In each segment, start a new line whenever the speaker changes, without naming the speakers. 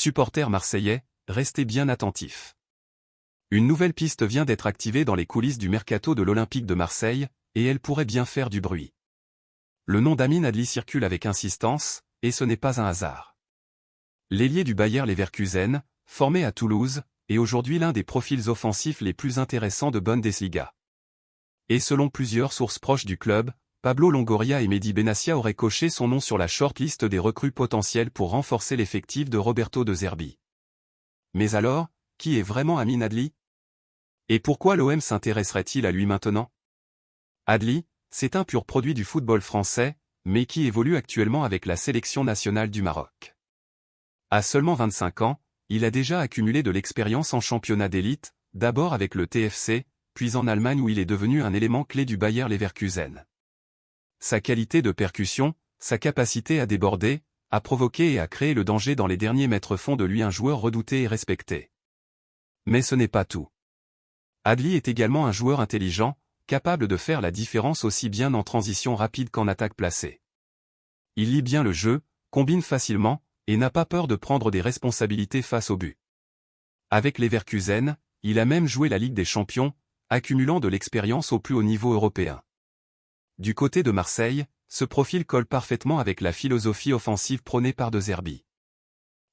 Supporters marseillais, restez bien attentifs. Une nouvelle piste vient d'être activée dans les coulisses du mercato de l'Olympique de Marseille, et elle pourrait bien faire du bruit. Le nom d'Amine Adli circule avec insistance, et ce n'est pas un hasard. L'ailier du Bayer Leverkusen, formé à Toulouse, est aujourd'hui l'un des profils offensifs les plus intéressants de Bundesliga. Et selon plusieurs sources proches du club, Pablo Longoria et Mehdi Benassia auraient coché son nom sur la shortlist des recrues potentielles pour renforcer l'effectif de Roberto De Zerbi. Mais alors, qui est vraiment Amine Adli? Et pourquoi l'OM s'intéresserait-il à lui maintenant? Adli, c'est un pur produit du football français, mais qui évolue actuellement avec la sélection nationale du Maroc. À seulement 25 ans, il a déjà accumulé de l'expérience en championnat d'élite, d'abord avec le TFC, puis en Allemagne où il est devenu un élément clé du Bayer Leverkusen. Sa qualité de percussion, sa capacité à déborder, à provoquer et à créer le danger dans les derniers mètres font de lui un joueur redouté et respecté. Mais ce n'est pas tout. Adli est également un joueur intelligent, capable de faire la différence aussi bien en transition rapide qu'en attaque placée. Il lit bien le jeu, combine facilement, et n'a pas peur de prendre des responsabilités face au but. Avec Leverkusen, il a même joué la Ligue des Champions, accumulant de l'expérience au plus haut niveau européen. Du côté de Marseille, ce profil colle parfaitement avec la philosophie offensive prônée par De Zerbi.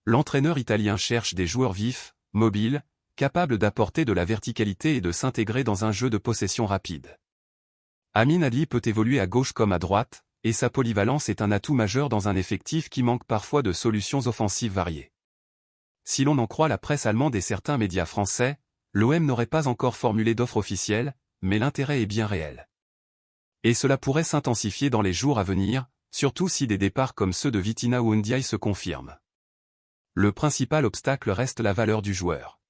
L'entraîneur italien cherche des joueurs vifs, mobiles, capables d'apporter de la verticalité et de s'intégrer dans un jeu de possession rapide. Amine Adli peut évoluer à gauche comme à droite, et sa polyvalence est un atout majeur dans un effectif qui manque parfois de solutions offensives variées. Si l'on en croit la presse allemande et certains médias français, l'OM n'aurait pas encore formulé d'offre officielle, mais l'intérêt est bien réel. Et cela pourrait s'intensifier dans les jours à venir, surtout si des départs comme ceux de Vitinha ou Ndiaye se confirment. Le principal obstacle reste la valeur du joueur.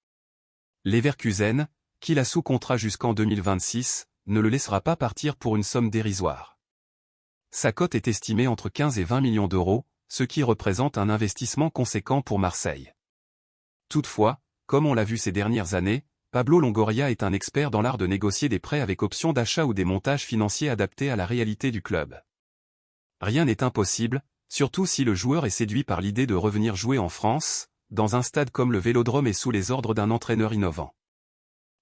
Leverkusen, qui l'a sous contrat jusqu'en 2026, ne le laissera pas partir pour une somme dérisoire. Sa cote est estimée entre 15 et 20 millions d'euros, ce qui représente un investissement conséquent pour Marseille. Toutefois, comme on l'a vu ces dernières années, Pablo Longoria est un expert dans l'art de négocier des prêts avec option d'achat ou des montages financiers adaptés à la réalité du club. Rien n'est impossible, surtout si le joueur est séduit par l'idée de revenir jouer en France, dans un stade comme le Vélodrome et sous les ordres d'un entraîneur innovant.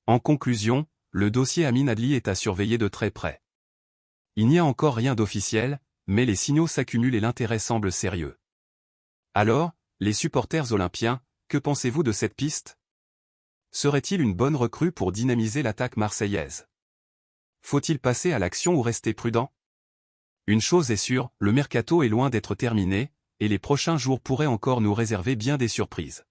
En conclusion, le dossier Amine Adli est à surveiller de très près. Il n'y a encore rien d'officiel, mais les signaux s'accumulent et l'intérêt semble sérieux. Alors, les supporters olympiens, que pensez-vous de cette piste? Serait-il une bonne recrue pour dynamiser l'attaque marseillaise? Faut-il passer à l'action ou rester prudent? Une chose est sûre, le mercato est loin d'être terminé, et les prochains jours pourraient encore nous réserver bien des surprises.